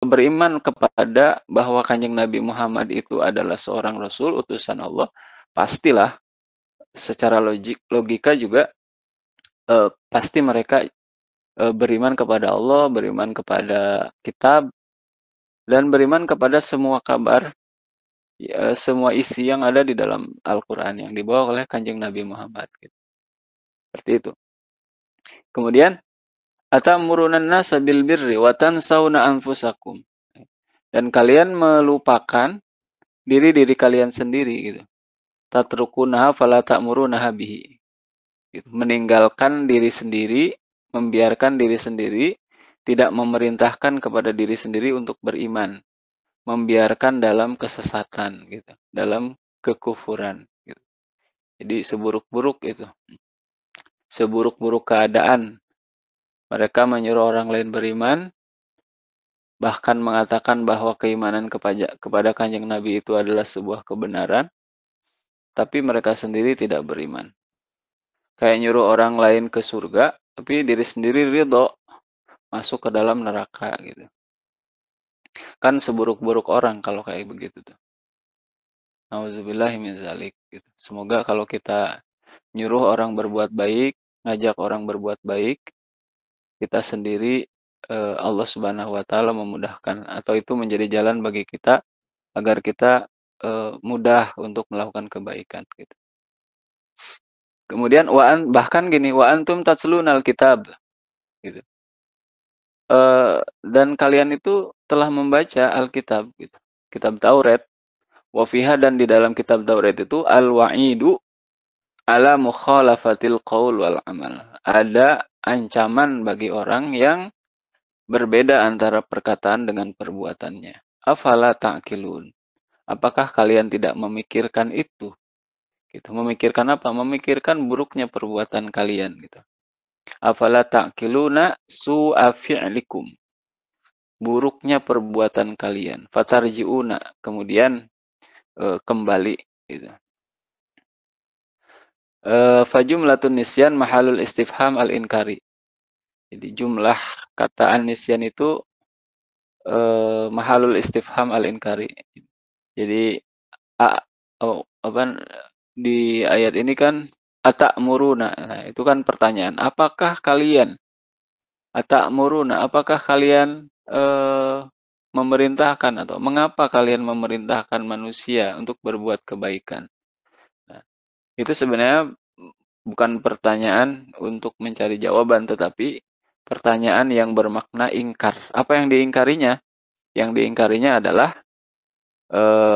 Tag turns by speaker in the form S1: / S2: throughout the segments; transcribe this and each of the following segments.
S1: beriman kepada bahwa Kanjeng Nabi Muhammad itu adalah seorang rasul, utusan Allah, pastilah secara logika juga pasti mereka beriman kepada Allah, beriman kepada kitab, dan beriman kepada semua kabar, semua isi yang ada di dalam Al-Quran yang dibawa oleh Kanjeng Nabi Muhammad. Gitu. Seperti itu. Kemudian, atamuruna nasa bil birri wa tansawna anfusakum. Dan kalian melupakan diri kalian sendiri gitu. Tatrukunaha fala ta'murunaha bihi. Gitu. Meninggalkan diri sendiri, membiarkan diri sendiri, tidak memerintahkan kepada diri sendiri untuk beriman, membiarkan dalam kesesatan gitu, dalam kekufuran gitu. Jadi seburuk-buruk itu, seburuk-buruk keadaan mereka menyuruh orang lain beriman, bahkan mengatakan bahwa keimanan kepada Kanjeng Nabi itu adalah sebuah kebenaran, tapi mereka sendiri tidak beriman. Kayak nyuruh orang lain ke surga, tapi diri sendiri ridho masuk ke dalam neraka gitu. Kan seburuk-buruk orang kalau kayak begitu tuh. Nauzubillahi min dzalik gitu. Semoga kalau kita nyuruh orang berbuat baik, ngajak orang berbuat baik, kita sendiri Allah Subhanahu wa taala memudahkan atau itu menjadi jalan bagi kita agar kita mudah untuk melakukan kebaikan gitu. Kemudian bahkan gini, wa antum tatlunal kitab gitu. Dan kalian itu telah membaca Alkitab gitu. Kitab Taurat, wa fiha, dan di dalam kitab Taurat itu al-wa'idu ala mukhalafatil qaul wal amal. Ada ancaman bagi orang yang berbeda antara perkataan dengan perbuatannya. Afala ta'qilun. Apakah kalian tidak memikirkan itu? Gitu. Memikirkan apa? Memikirkan buruknya perbuatan kalian gitu. Afala ta'qiluna su'a fi'likum. Buruknya perbuatan kalian. Fatarji'una, kemudian kembali gitu. Fajumlatun nisyan mahalul istifham al-inkari. Jadi jumlah kata an-nisyan itu mahalul istifham al-inkari. Jadi di ayat ini kan atamuruna. Nah, itu kan pertanyaan. Apakah kalian atamuruna? Apakah kalian memerintahkan atau mengapa kalian memerintahkan manusia untuk berbuat kebaikan? Nah, itu sebenarnya bukan pertanyaan untuk mencari jawaban, tetapi pertanyaan yang bermakna ingkar. Apa yang diingkarinya? Yang diingkarinya adalah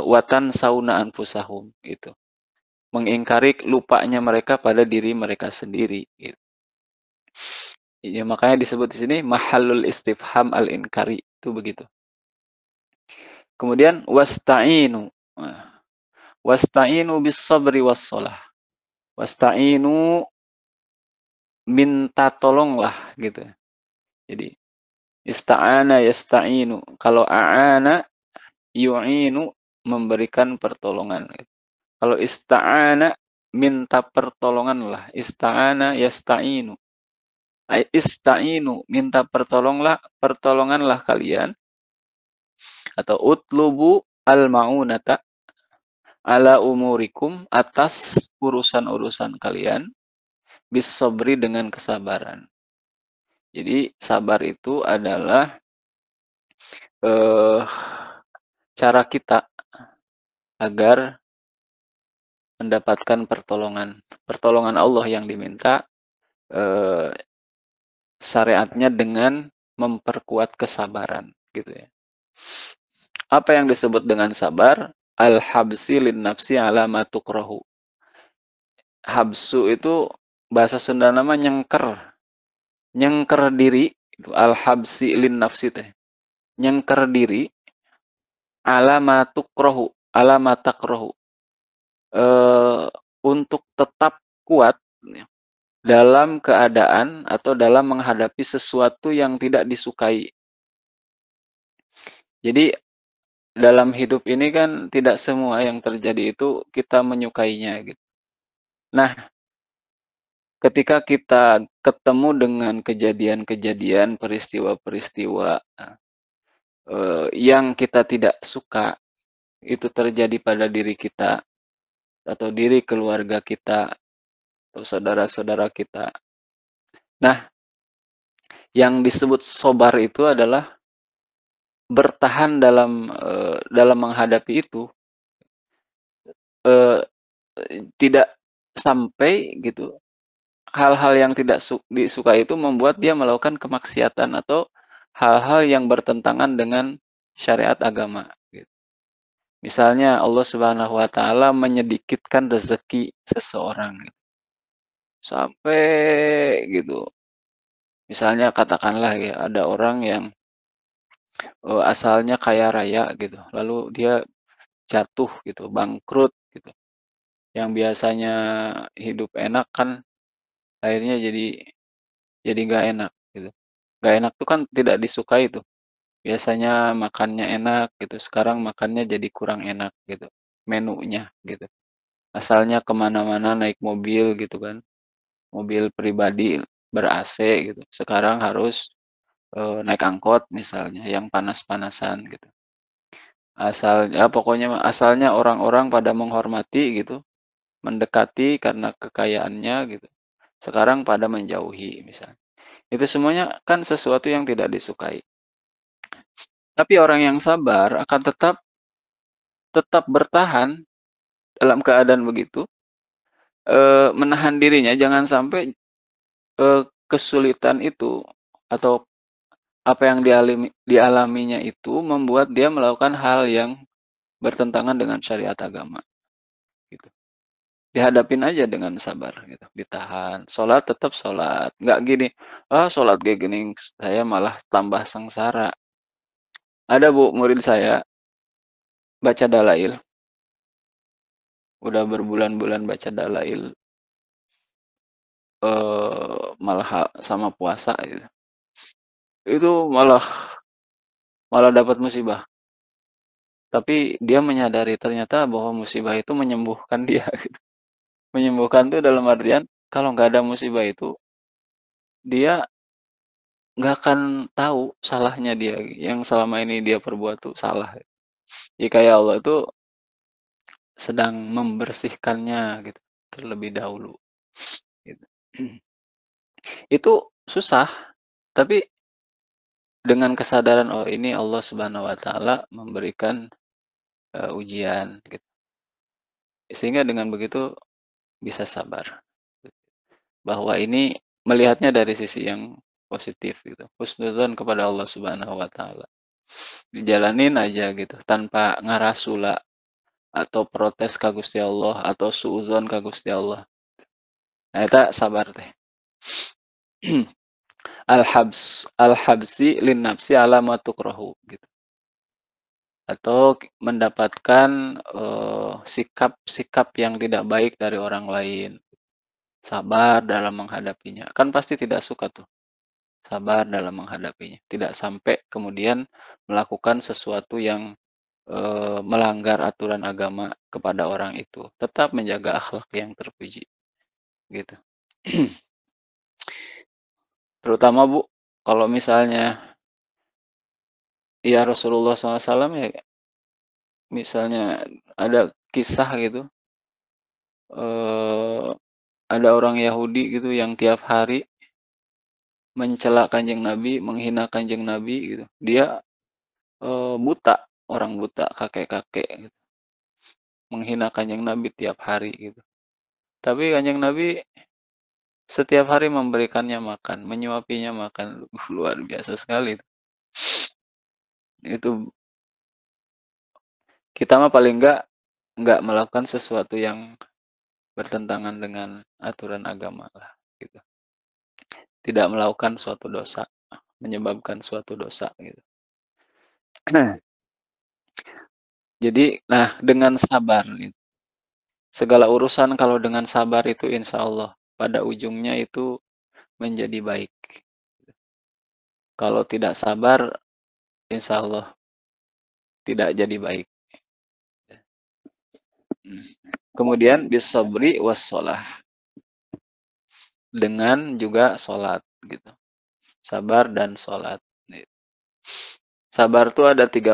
S1: watan sauna anfusahum itu. Mengingkari lupanya mereka pada diri mereka sendiri. Gitu. Ya, makanya disebut di sini mahalul istifham al-inkari. Itu begitu. Kemudian wasta'inu. Wasta'inu bis sabri was shalah. Wasta'inu, minta tolonglah gitu. Jadi ista'ana yasta'inu. Kalau a'ana yu'inu, memberikan pertolongan. Kalau ista'ana, minta pertolongan lah. Ista'ana yasta'inu. Ista'inu, minta pertolonganlah kalian. Atau utlubu al-ma'unata ala umurikum, atas urusan-urusan kalian, bis sabri, dengan kesabaran. Jadi sabar itu adalah cara kita agar mendapatkan pertolongan Allah yang diminta, syariatnya dengan memperkuat kesabaran gitu ya. Apa yang disebut dengan sabar? Al-habsi lin nafsi ala ma tukrahu. Habsu itu bahasa Sunda nama nyengker. Nyengker diri, itu al-habsi lin nafsi teh. Nyengker diri ala ma tukrahu, ala ma takrahu. Untuk tetap kuat dalam keadaan atau dalam menghadapi sesuatu yang tidak disukai. Jadi dalam hidup ini kan tidak semua yang terjadi itu kita menyukainya gitu. Nah, ketika kita ketemu dengan kejadian-kejadian, peristiwa-peristiwa yang kita tidak suka itu terjadi pada diri kita atau diri keluarga kita atau saudara-saudara kita. Nah, yang disebut sabar itu adalah bertahan dalam menghadapi itu, eee, tidak sampai gitu, hal-hal yang tidak disukai itu membuat dia melakukan kemaksiatan atau hal-hal yang bertentangan dengan syariat agama, gitu. Misalnya Allah Subhanahu wa taala menyedikitkan rezeki seseorang gitu, sampai gitu. Misalnya katakanlah ya, ada orang yang, asalnya kaya raya gitu, lalu dia jatuh gitu, bangkrut gitu. Yang biasanya hidup enak kan akhirnya jadi nggak enak gitu. Nggak enak tuh kan tidak disukai tuh. Biasanya makannya enak gitu, sekarang makannya jadi kurang enak gitu, menunya gitu. Asalnya kemana mana naik mobil gitu kan, mobil pribadi ber-AC gitu, sekarang harus, naik angkot misalnya yang panas-panasan gitu. Pokoknya asalnya orang-orang pada menghormati gitu, mendekati karena kekayaannya gitu, sekarang pada menjauhi misalnya. Itu semuanya kan sesuatu yang tidak disukai. Tapi orang yang sabar akan tetap tetap bertahan dalam keadaan begitu, menahan dirinya jangan sampai, kesulitan itu atau apa yang dialaminya itu membuat dia melakukan hal yang bertentangan dengan syariat agama, gitu. Dihadapin aja dengan sabar gitu, ditahan. Sholat tetap sholat, nggak gini, "Ah, sholat kayak gini saya malah tambah sengsara." Ada Bu, murid saya baca dalail, udah berbulan-bulan baca dalail, malah sama puasa gitu. Itu malah malah dapat musibah. Tapi dia menyadari ternyata bahwa musibah itu menyembuhkan dia gitu. Menyembuhkan tuh dalam artian kalau nggak ada musibah itu, dia nggak akan tahu salahnya dia, yang selama ini dia perbuat tuh salah. Ya kayak Allah itu sedang membersihkannya gitu, terlebih dahulu, gitu. Itu susah, tapi dengan kesadaran, "Oh ini Allah Subhanahu wa taala memberikan, ujian," gitu. Sehingga dengan begitu bisa sabar. Bahwa ini melihatnya dari sisi yang positif gitu, husnudzon kepada Allah Subhanahu wa taala. Dijalanin aja gitu, tanpa ngarasula atau protes ka Gusti Allah atau suudzon ka Gusti Allah. Nah eta sabar teh. Al-habsi lin nafsi ala ma tukrahu gitu. Atau mendapatkan, sikap-sikap yang tidak baik dari orang lain. Sabar dalam menghadapinya, kan pasti tidak suka tuh. Sabar dalam menghadapinya, tidak sampai kemudian melakukan sesuatu yang, melanggar aturan agama kepada orang itu, tetap menjaga akhlak yang terpuji, gitu. Terutama Bu, kalau misalnya ya Rasulullah SAW ya misalnya ada kisah gitu, eee, ada orang Yahudi gitu yang tiap hari mencela Kanjeng Nabi, menghina Kanjeng Nabi gitu. Dia, buta, orang buta, kakek-kakek gitu, menghina Kanjeng Nabi tiap hari gitu. Tapi Kanjeng Nabi setiap hari memberikannya makan, menyuapinya makan. Luar biasa sekali. Itu kita mah paling enggak melakukan sesuatu yang bertentangan dengan aturan agama lah, gitu. Tidak melakukan suatu dosa, menyebabkan suatu dosa gitu. Jadi, nah dengan sabar nih, segala urusan kalau dengan sabar itu insya Allah pada ujungnya itu menjadi baik. Kalau tidak sabar, insya Allah tidak jadi baik. Kemudian bisabri wassalah, dengan juga sholat gitu. Sabar dan sholat. Sabar tuh ada 3